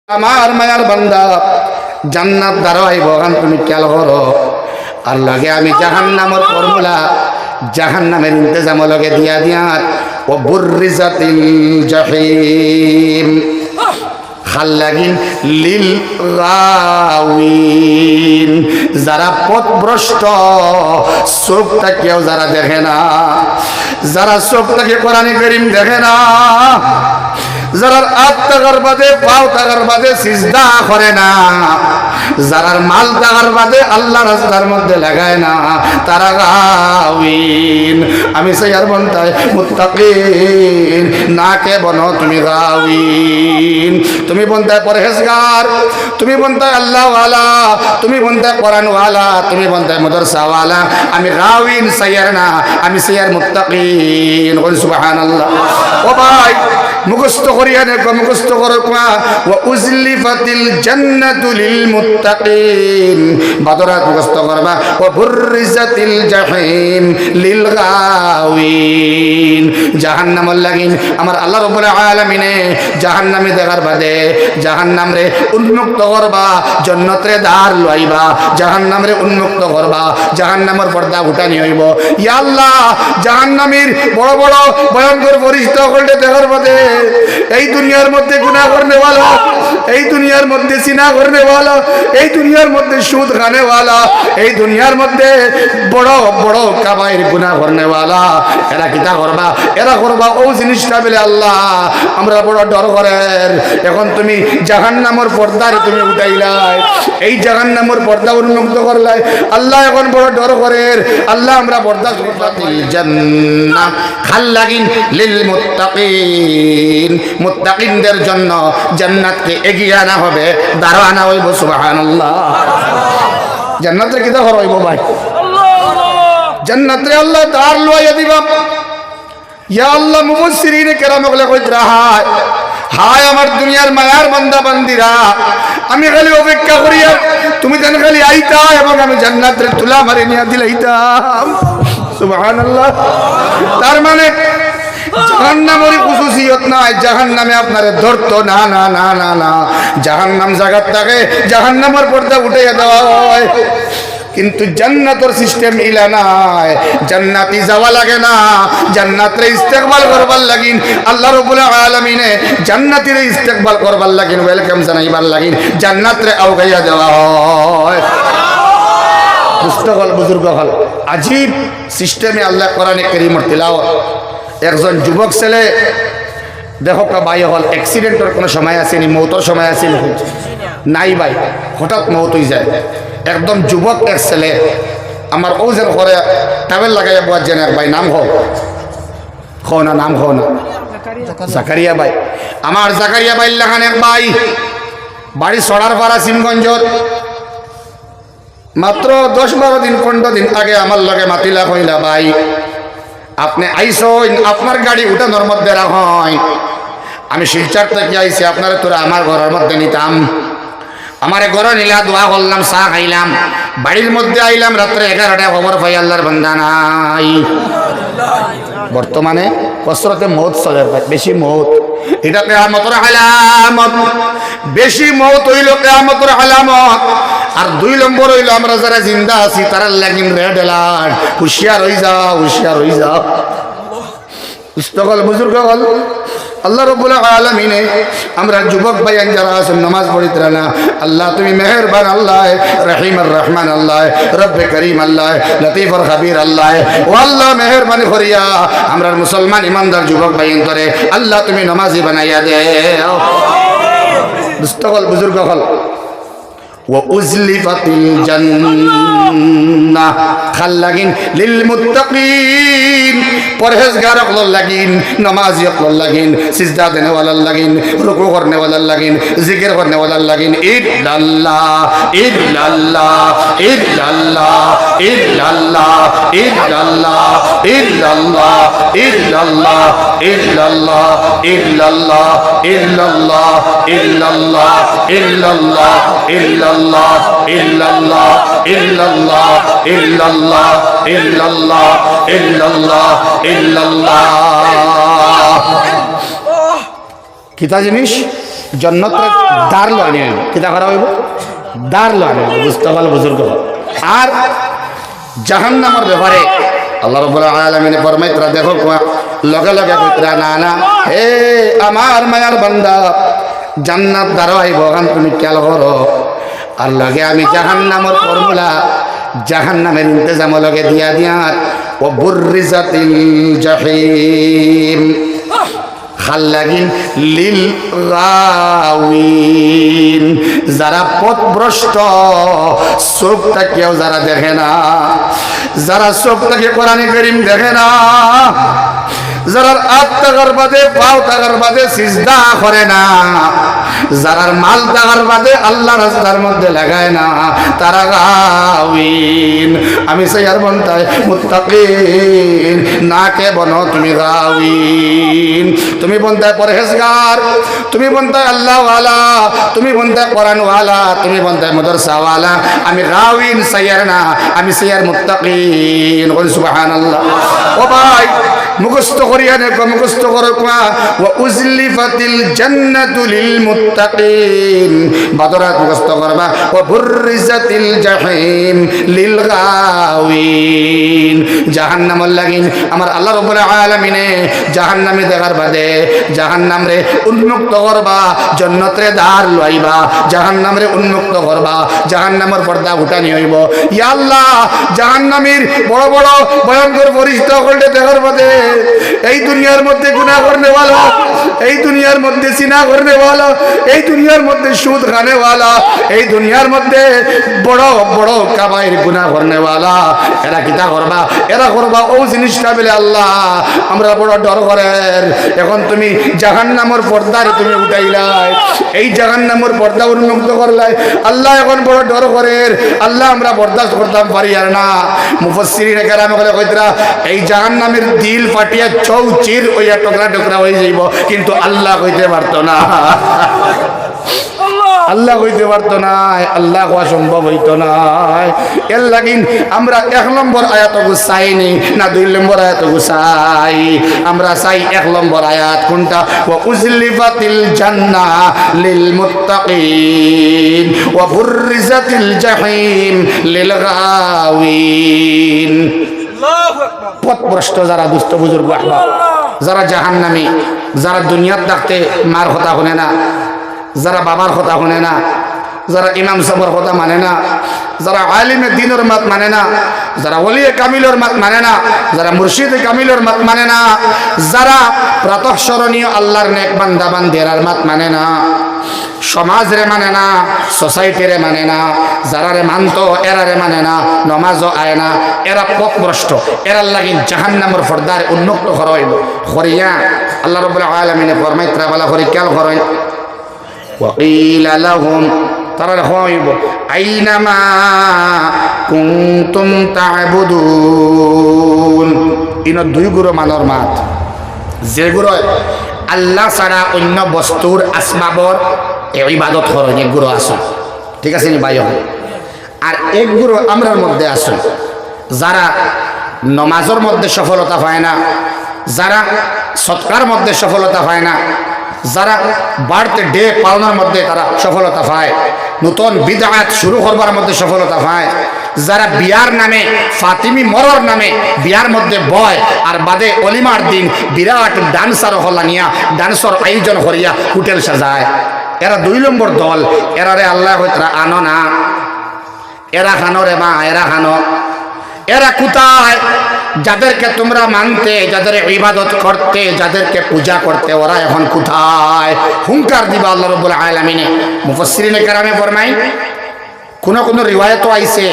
আমার মায়ার বান্দা জান্নাত দাঁড়াইব গান তুমি খেয়াল করো। আর লগে আমি জাহান্নামের ফর্মুলা জাহান্নামের ইন্তজাম লগে দিয়া দিয়ার ও বুররিজাতিল জাহিম খাল্লাগিন লিল গাওয়িন, যারা পথভ্রষ্ট চোখটা কেউ যারা দেখে না, যারা চোখটাকে কোরআনে কারীম দেখে না, যারা হাত টাকার বাদে পাও টাকার বাদে সিজদা করে না, যারা মাল টাকার বাদে আল্লাহ রাস্তার মধ্যে লাগায় না, তারা গাওয়িন। আমি সাইয়ার বন্তায় মুত্তাকিন না কে বনো তুমি গাওয়িন। তুমি বন্তায় পরহেজগার, তুমি বন্তায় আল্লাহওয়ালা, তুমি বন্তায় কোরআনওয়ালা, তুমি বন্তায় মাদ্রাসাওয়ালা। আমি গাওয়িন সাইয়ার না, আমি সাইয়ার মুত্তাকিন। সুবহানাল্লাহ। ও ভাই মুখস্থ করিয়া দেখো, মুখস্থ করো ওয়া উজলিফাতিল জান্নাতু লিল মুত্তাকিন। বাদরাত মুখস্থ করবা ওয়া বুররিজাতিল জাহিম লিল গাওয়িন। জাহান্নামের লাগিন আমার আল্লাহ রাব্বুল আলামিনে জাহান্নামে দেখার বাদে জাহান্নাম রে উন্মুক্ত করবা, জান্নাতের দ্বার লইবা, জাহান্নাম রে উন্মুক্ত করবা, জাহান্নামের পর্দা উঠানি হইব। ইয়া আল্লাহ জাহান্নামের বড় বড় ভয়ঙ্কর পরিস্থিতি করলে দেখার বাদে এই দুনিয়ার মধ্যে গুনাহ করনে वाला, এই দুনিয়ার মধ্যে সিনা করনে वाला, এই দুনিয়ার মধ্যে সুদ খানে वाला, এই দুনিয়ার মধ্যে বড় বড় কাবাইর গুনাহ করনে वाला, এরা কিতা করবা? এরা করবা ও জিনিসটা বলে আল্লাহ আমরা বড় ডর করেন। এখন তুমি জাহান্নামের পর্দার তুমি উঠাইলাই, এই জাহান্নামের পর্দা উন্মুক্ত করলাই, আল্লাহ এখন বড় ডর করেন। আল্লাহ আমরা পর্দা জান্নাত খাল্লাগিন লিল মুত্তাকিন, মুত্তাকিনদের জন্য জান্নাতকে এগিয়ে আনা হবে, দাঁড় আনা হইব। সুবহানাল্লাহ। জান্নাতের কিতা ঘর হইব ভাই? জান্নাতে আল্লাহ দাঁড় লইয়া দিবা। ইয়া আল্লাহ মুফাসসিরিনে কেরাম বলে কইরা হায় হায় আমার দুনিয়ার মায়ার বান্দা বান্দিরা, আমি খালি অপেক্ষা করিয়া তুমি যেন খালি আইতা এবং আমি জান্নাতের তুলা মারি নিয়া দিলাইতাম। সুবহানাল্লাহ। তার মানে জাহান্নামের খুশুসিয়ত নাই, জাহান্নামে আপনারে ধরতো না না না না না, জাহান্নাম জায়গা থাকে জাহান্নামের পর্দা উঠাইয়া দেওয়া হয়। কিন্তু জান্নাতের সিস্টেম ইলা নাই, জান্নাতি যাওয়া লাগে না, জান্নাতরে ইস্তেকবাল করবার লাগিন আল্লাহ রাব্বুল আলামিনে জান্নাতিরে ইস্তেকবাল করবার লাগিন, ওয়েলকাম জানাইবার লাগিন জান্নাতরে আওগাইয়া দেওয়া হয়। মুস্তাকল বুজুর্গ হল আজীব সিস্টেমে আল্লাহ কোরআনে কারীমের তিলাওয়াত। একজন যুবক ছেলে দেখো ভাই হল অ্যাক্সিডেন্টের কোনো সময় আসেনি, মৌতের সময় আসেনি নাই ভাই, হঠাৎ মৌত হয়ে যায়। একদম যুবক এক ছেলে আমার ও যেন করে টাবেল লাগাইয়া বয়ার যেন এক ভাই নাম খো না, নাম খো না, জাকারিয়া ভাই। আমার জাকারিয়া ভাই লাগান এক ভাই বাড়ি সরার পাড়া সিমগঞ্জর, মাত্র 10-12 দিন 15 দিন আগে আমার লগে মাতিলা কইলা ভাই আপনি আইসইন, আপনার গাড়ি উঠানোর মধ্যে রাখই, আমি শিলচর থেকে আইসি, আপনারা তোরা আমার ঘরের মধ্যে নিতাম। আমার ঘরে নিলা, দোয়া করলাম, চা খাইলাম, বাড়ির মধ্যে আইলাম রাত্রে 11টায়, খবর পাই আল্লাহর বান্দা নাই। বর্তমানে কসরতে মৌত চলে, বেশি মৌত, এটা কিয়ামতের আলামত। বেশি মৌত হইল কিয়ামতের আলামত। আর 2 নম্বর হইল আমরা যারা জিন্দা আছি তারা লাগিন রেড অ্যালার্ট, হুঁশিয়ার হয়ে যাও, হুঁশিয়ার হয়ে যাও। ইস্তকল বুজুর্গ হল আল্লাহ রাব্বুল আলামিনে আমরা যুবক ভাইয়ান যারা আছেন নামাজ পড়িতে না, আল্লাহ তুমি মেহেরবান আল্লাহ, রহিম আর রহমান আল্লাহ, রব্বে করিম আল্লাহ, লতিফ আর খবীর আল্লাহ। ও আল্লাহ মেহেরবানি করিয়া আমরা মুসলমান ইমানদার যুবক ভাইয়ান ধরে আল্লাহ তুমি নামাজি বানাইয়া দেও। ইস্তকল বুজুর্গ হল ওয়া উজলিফাতিল জান্নাহ খাল্লাগিন লিল মুত্তাকিন, পরহেজগার হকল লাগিন, নামাজি হকল লাগিন, সিজদা দেনে ওয়ালার লাগিন, রুকু করনে ওয়ালার লাগিন, জিকির করনে ওয়ালার লাগিন। ইল্লাল্লাহ ইল্লাল্লাহ ইল্লাল্লাহ ইল্লাল্লাহ ইল্লাল্লাহ ইল্লাল্লাহ ইল্লাল্লাহ ইল্লাল্লাহ ইল্লাল্লাহ ইল্লাল্লাহ ইল্লাল্লাহ ইল্লাল্লাহ ইল্লাল্লাহ ইল্লাল্লাহ ইল্লাল্লাহ ইল্লাল্লাহ ইল্লাল্লাহ ইল্লাল্লাহ ইল্লাল্লাহ। কিতা জিনিস জন্নতের দ্বার লয় কিতা করা হইব দ্বার লয় বুঝতে পারলো বুজুর্গ আর জাহান্নামের ব্যাপারে আল্লাহ রাব্বুল আলামিন ফরমাইতরা দেখো লগে লগে কইতরা না না হে আমার মায়ার বান্দা জান্নাত দ্বার আইব গান তুমি খেয়াল করো আর লগে আমি জাহান্নামের ফর্মুলা জাহান্নামের ইন্তজাম লগে দিয়া দিয়াত ও বুররিজাতিল জাহিম খাল্লাগিন লিল গাওয়িন যারা পথভ্রষ্ট চোখটা কেউ যারা দেখে না যারা চোখটাকে কোরআনে কারীম দেখে না যারা হাত টাকার বাদে পাও টাকার বাদে সিজদা করে না যারা মাল টাকার বাদে আল্লাহ রাস্তার মধ্যে লাগায় না তারা গাওয়িন আমি সাইয়ার বন্তায় মুত্তাকিন না কে বনো তুমি গাওয়িন তুমি বন্তায় পরহেজগার তুমি বন্তায় আল্লাহওয়ালা তুমি বন্তায় কোরআনওয়ালা তুমি বন্তায় মাদ্রাসাওয়ালা আমি গাওয়িন সাইয়ার না আমি সাইয়ার মুত্তাকিন বল সুবহানাল্লাহ ও ভাই মুখস্থ করিয়া দেখো মুখস্থ করো ওয়া উজলিফাতিল জান্নাতু লিল মুত্তাকিন বাদরাত মুখস্থ করবা ওয়া বুররিজাতিল জাহিম লিল গাওয়িন জাহান্নামের লাগিন আমার আল্লাহ রাব্বুল আলামিনে জাহান্নামে দেখার বাদে জাহান্নাম রে উন্মুক্ত করবা জান্নাতের দ্বার লইবা জাহান্নাম রে উন্মুক্ত করবা জাহান্নামের পর্দা উঠানি হইব ইয়া আল্লাহ জাহান্নামের বড় বড় ভয়ঙ্কর পরিস্থিতি করলে দেখার বাদে এই দুনিয়ার মধ্যে গুনাহ করনে वाला এই দুনিয়ার মধ্যে জিনা করনে वाला এই দুনিয়ার মধ্যে সুদ খানে वाला এই দুনিয়ার মধ্যে বড় বড় কাবাইর গুনাহ করনে वाला এরা কিতা করবা এরা করবা ও জিনিসটা বলে আল্লাহ আমরা বড় ডর করেন এখন তুমি জাহান্নামের পর্দারে তুমি উঠাইলাই এই জাহান্নামের পর্দা উন্মুক্ত করলাই আল্লাহ এখন বড় ডর করেন আল্লাহ আমরা বরদাস্ত করতাম পারি আর না মুফাসসিরিনে কেরামে বলে কইতরা এই জাহান্নামের দিল ফাটিয়া চৌচির ওইয়া টুকরা টুকরা হয়ে যাইব কিন্তু আল্লাহ কইতে পারতো না আল্লাহ কইতে পারতো না আল্লাহ কোয়া সম্ভব হইতো না এর লাগিন আমরা 1 নম্বর আয়াত চাইনি না 2 নম্বর আয়াত চাই আমরা চাই 1 নম্বর আয়াত কোনটা ওয়া উজলিফাতিল জান্নাহ লিল মুত্তাকিন ওয়া বুররিজাতিল জাহিম লিল গাওয়িন আল্লাহু আকবার পথভ্রষ্ট যারা দুষ্ট বুজুর্গ আহবাব যারা জাহান্নামী যারা দুনিয়ার থাকতে মার কথা শুনে না যারা বাবার কথা শুনে না যারা ইমাম সাহেবের কথা মানে না যারা আলিমে দ্বীনের মত মানে না যারা ওলিয়ে কামিলের মত মানে না যারা মুর্শিদে কামিলের মত মানে না যারা প্রাতঃস্মরণীয় আল্লাহর নেক বান্দা বান্দিয়ার মত মানে না সমাজ রে মানে না সোসাইটি রে মানে না যারা রে মানতো এরা রে মানে না নমাজও আয় না এরা পথভ্রষ্ট এরা লাগি জাহান্নামের পর্দার উন্মুক্ত হইব করিয়া আল্লাহ রাব্বুল আলামিন ফরমাইতরা বলা করি খেয়াল করেন ওয়াকিলা লাহুম তারা হইব আইনামা কুনতুম তা'বুদুন ইন দুই গুরু মানর মাত যেগুলো আল্লাহ ছাড়া অন্য বস্তুর আসবাবর ইবাদত করেন এক গুরু আসুন ঠিক আছে নি ভাই আর এক গুরু আমরার মধ্যে আসুন যারা নমাজের মধ্যে সফলতা পায় না যারা সৎকার মধ্যে সফলতা পায় না যারা বার্থডে পালনের মধ্যে তারা সফলতা পায় নতুন বিদআত শুরু করবার মধ্যে সফলতা পায় যারা বিয়ার নামে ফাতিমি মরর নামে বিয়ার মধ্যে বয় আর বাদে অলিমার দিন বিরাট ডান্সার হলানিয়া ডান্সর আয়োজন করিয়া হোটেল সাজায় এরা 2 নম্বর দল এরারে আল্লাহ হইতরা আনো না এরা খানো রে মা এরা খানো এরা কোথায় যাদেরকে তোমরা মানতে যাদের ইবাদত করতে যাদেরকে পূজা করতে ওরা এখন কোথায় হুঙ্কার দিবা আল্লাহ রাব্বুল আলামিন মুফাসসিরিনে কেরামে ফরমায় কোন রিওয়ায়াত আইছে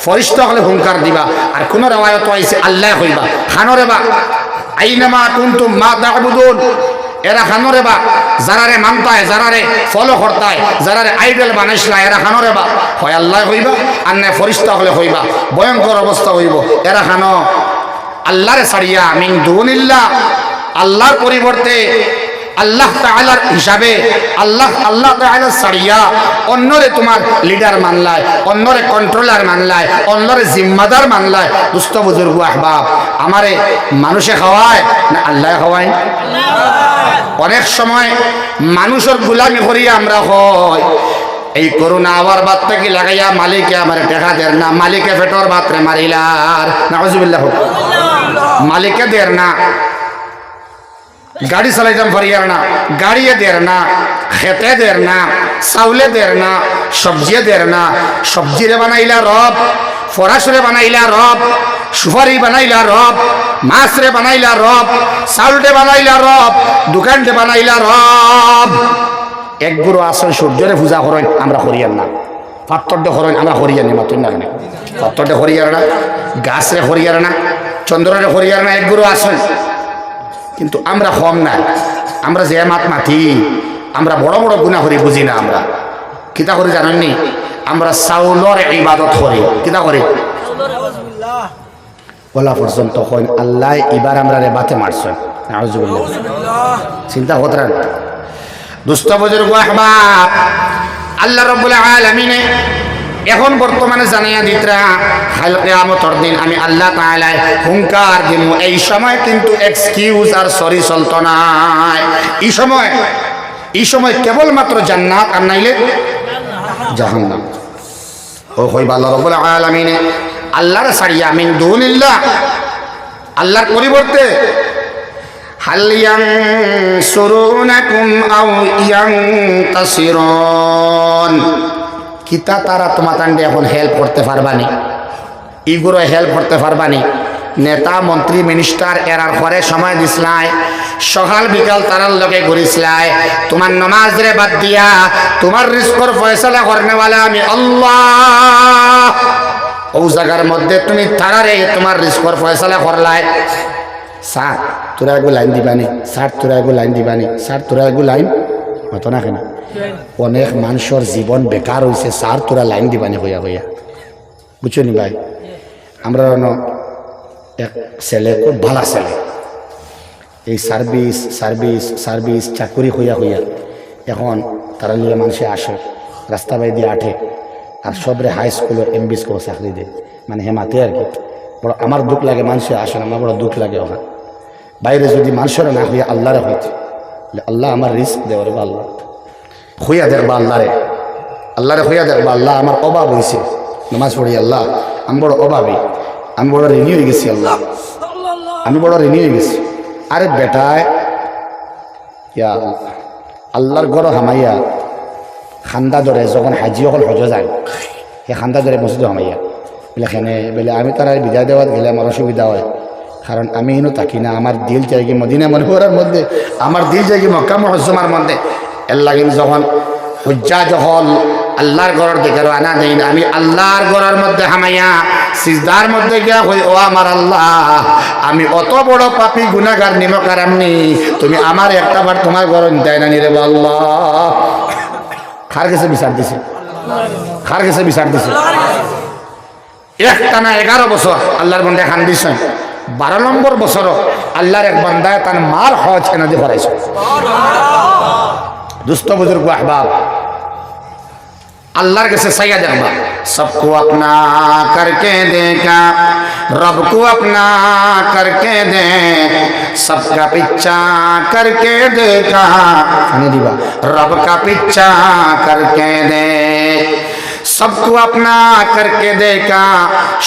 ফরিশতা হলে হুঙ্কার দিবা আর কোন রিওয়ায়াত আইছে আল্লাহ হইবা খানরে বা আইনামা কুনতুম মা তা'বুদুন এরা খানরে বা যারারে মানতায় যারারে ফলো করতায় যারারে আইডল বানাইছলা এরা খানরে বা হয় আল্লাহ হইবা আর না ফরিশতা হলে হইবা ভয়ঙ্কর অবস্থা হইব এরা খানো আল্লাহরে ছাড়িয়া মিন দুনিল্লাহ আল্লাহর পরিবর্তে আল্লাহ তাআলার হিসাবে আল্লাহ তাআলার ছাড়িয়া অন্যরে তোমার লিডার মানলায় অন্যরে কন্ট্রোলার মানলায় অন্যরে জিম্মাদার মানলায় দুস্থ বুজুর্গ আহবাব আমারে মানুষে খাওয়ায় না আল্লাহ খাওয়ায় অনেক সময় মানুষের গুলামি করি আমরা হয় এই করোনা আবার বাদ থেকে লাগাইয়া মালিকে আমার দেখা দেন না, মালিকে পেটর বাতরে মারিলার নাউজুবিল্লাহ, মালিকে দের না, গাড়ি চালাইতাম ফরিয়ার না, গাড়িয়ে দের না, খেতে দের না, চাউলে দের না, সবজি দের না, সবজিরে বানাইলা রব, ফরাসরে বানাইলা রব, সুপারি বানাইলা রব, মাছরে বানাইলা রব, চাউলটে বানাইলা রব, দোকানটে বানাইলা রব। এক গুরু আসন সূর্যরে পূজা করেন আমরা হরিয়ার না, পাত্তরটে করেন আমরা হরিয়ার নি মাত্র না, পাত্তরটে হরিয়ার না, গাছরে হরিয়ার না, চন্দ্ররে হরিয়ার না, এক গুরু আসন। কিন্তু আমরা কম না, আমরা যে মাত মাতি আমরা বড় বড় গুণা করি বুঝি না। আমরা কিতা করি জানেননি? আমরা চাউলর ইবাদত করি। কিতা করি? বলা পর্যন্ত হয় আল্লাহ এবার আমরা রেবাতে মারছেন। চিন্তা করেন দুস্থ বুজুর্গ আহবাব, আল্লাহ রাব্বুল আলামিন এখন বর্তমানে জানাইয়া দিতরা কাল কিয়ামতের দিন আমি আল্লাহ তাআলা হুঙ্কার দিব। এই সময় কিন্তু এক্সকিউজ আর সরি চলত না। এই সময় কেবলমাত্র জান্নাত আর নাইলে জাহান্নাম। ও হইবা আল্লাহ রাব্বুল আলামিন আল্লাহর ছাড়িয়া মিন দুনিল্লাহ, আল্লাহর পরিবর্তে হাল ইয়ানসুরুনাকুম আও ইয়ানতাসিরুন, কিতা তারা তোমাতান্ডে এখন হেল্প করতে পারবানি, ইগুলো হেল্প করতে পারবানি। নেতা মন্ত্রী মিনিস্টার এরার পরে সময় দিসলাই, সকাল বিকাল তারার লগে ঘুরিসলাই, তোমার নমাজ রে বাদ দিয়া তোমার রিস্কর ফয়সালা করনেওয়ালা আমি আল্লাহ। ও জায়গার মধ্যে তুমি তারারে তোমার রিস্কর ফয়সালা করলাই। স্যার তোরা এগো লাইন দিবানি, স্যার তোরা এগো লাইন দিবানি, স্যার তোরা এগো লাইন হতো না কেন? অনেক মানুষের জীবন বেকার হয়েছে, স্যার তোরা লাইন দিবানি হইয়া হইয়া। বুঝছো নি ভাই? আমরা এক ছেলে খুব ভালো ছেলে, এই সার্ভিস চাকরি হইয়া হইয়া এখন তারা লিয়ে মানুষে আসে, রাস্তা বাই দিয়ে আঠে, আর সবরে হাই স্কুলের এমবি স্কুল চাকরি দেয়, মানে হেমাতে আর কি। বড় আমার দুঃখ লাগে, মানুষে আসে না, আমার বড় দুঃখ লাগে। ওখানে বাইরে যদি মানুষের না হইয়া আল্লাহরে হইতে, আল্লাহ আমার রিস্ক দেওয়ার বা আল্লাহ হইয়া দেখবা, আল্লাহরে হইয়া দেখবা, আল্লাহ আমার অভাব হয়েছে, নামাজ পড়ি আল্লাহ আমি বড় অভাবী, আমি বড় ঋণী হয়ে গেছি, আল্লাহ আমি বড় ঋণী হয়ে গেছি। আরে বেটায় ইয়া আল্লাহর গড় হামাইয়া খান্দা ধরে যখন হাজি অকল হজ যায়, সেই খান্দা ধরে মসজিদ হামাইয়া বলে খেনে বলে আমি তারা বিদায় দেওয়াত গেলে আমার অসুবিধা হয়, কারণ আমি এনো থাকি না, আমার দিল চাই কি মদিনা মনোহরার মধ্যে, আমার দিল চাই কি মক্কা মুআজ্জমার মধ্যে। এর লাগিন যখন হুজ্জা যখন আল্লাহর ঘরের দিকে রওনা দেন, আমি আল্লাহর ঘরের মধ্যে হামাইয়া সিজদার মধ্যে গিয়া হই, ও আমার আল্লাহ আমি অত বড় পাপী গুনাহগার নিমকার, আমনি তুমি আমার একটাবার তোমার ঘর দেয় না নিরে আল্লাহ। খার গেছে বিচার দিছে, খার গেছে বিচার দিছে। একটানা 11 বছর আল্লাহর বন্দে খান দিছেন, 12 নম্বর বছর আল্লাহর এক বান্দায় তার মার হজ এনাদি করাইছে। দুস্থ বুজুর্গ আহবাব, अल्लाह के सैया देखा सबको अपना करके देखा रब को अपना करके दे सबका पिछा करके देखा रब का पिछा करके दे सबको अपना करके देखा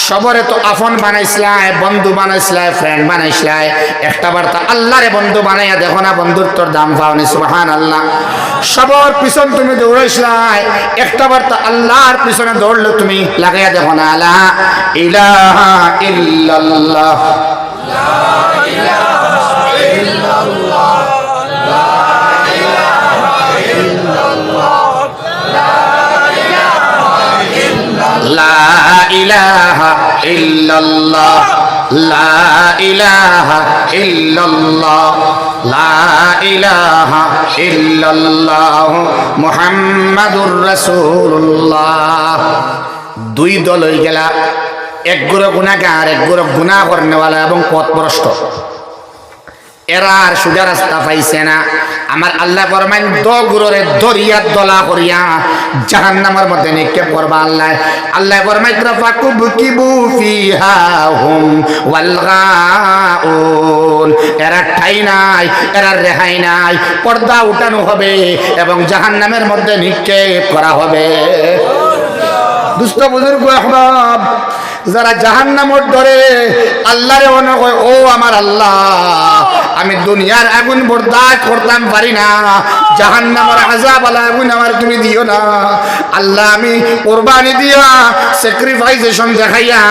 सबरे तो आफन बनाइसलाय बंधु बनाइसलाय फ्रेंड बनाइसलाय एकटा बार्ता अल्लाह रे बंधु बनाइया देखो ना बंधुर तोर दाम पाओनी सुबहान अल्लाह सबोर पिछन तुम्हें दौड़ाइसलाय एकटा बार्ता अल्लाहर पिछने दौड़ले तुम्हें लागाइया देखो ना ला इलाहा इल्लल्लाह ला इलाहा इल्लल्लाह ला इलाहा इल्लल्लाह ला इलाहा इल्लल्लाह ला इलाहा इल्लल्लाह ला इलाहा इल्लल्लाह मुहम्मदुर रसूलुल्लाह দুই দল হয়ে গেল এক গুরু গুনাহগার এক গুরু গুনাহ করনেওয়ালা এবং পথভ্রষ্ট এরা আর সোজা রাস্তা পাইছে না। আমার আল্লাহ ফরমান দগুররে দরিয়া দলা করিয়া জাহান্নামের মধ্যে নিক্ষেপ করবা আল্লাহ। আল্লাহ ফরমাই ফাকুবকিবু ফিহা হুম ওয়াল গাউন। এরা ঠাই নাই, এরা রেহাই নাই, পর্দা উঠানো হবে এবং জাহান্নামের মধ্যে নিক্ষেপ করা হবে। দুষ্ট বুজুর্গ আহবাব, যারা জাহান্নামর ধরে আল্লাহরে মনে কয় ও আমার আল্লাহ, আমি দুনিয়ার আগুন বরদাস্ত করতাম পারি না, জাহান্নামের আযাব আলা আগুন আমার তুমি দিও না আল্লাহ। আমি কুরবানি দিয়া স্যাক্রিফাইসেশন দেখাইয়া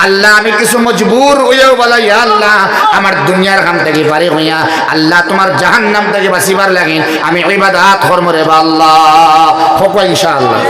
আল্লাহ আমি কিছু মজবুর হইয়াও বলা ইয়া আল্লাহ আমার দুনিয়ার কাম থেকে পারি হইয়া আল্লাহ তোমার জাহান্নাম থেকে বাঁচিবার লাগে আমি ইবাদত করব রে আল্লাহ। হোক ইনশাআল্লাহ।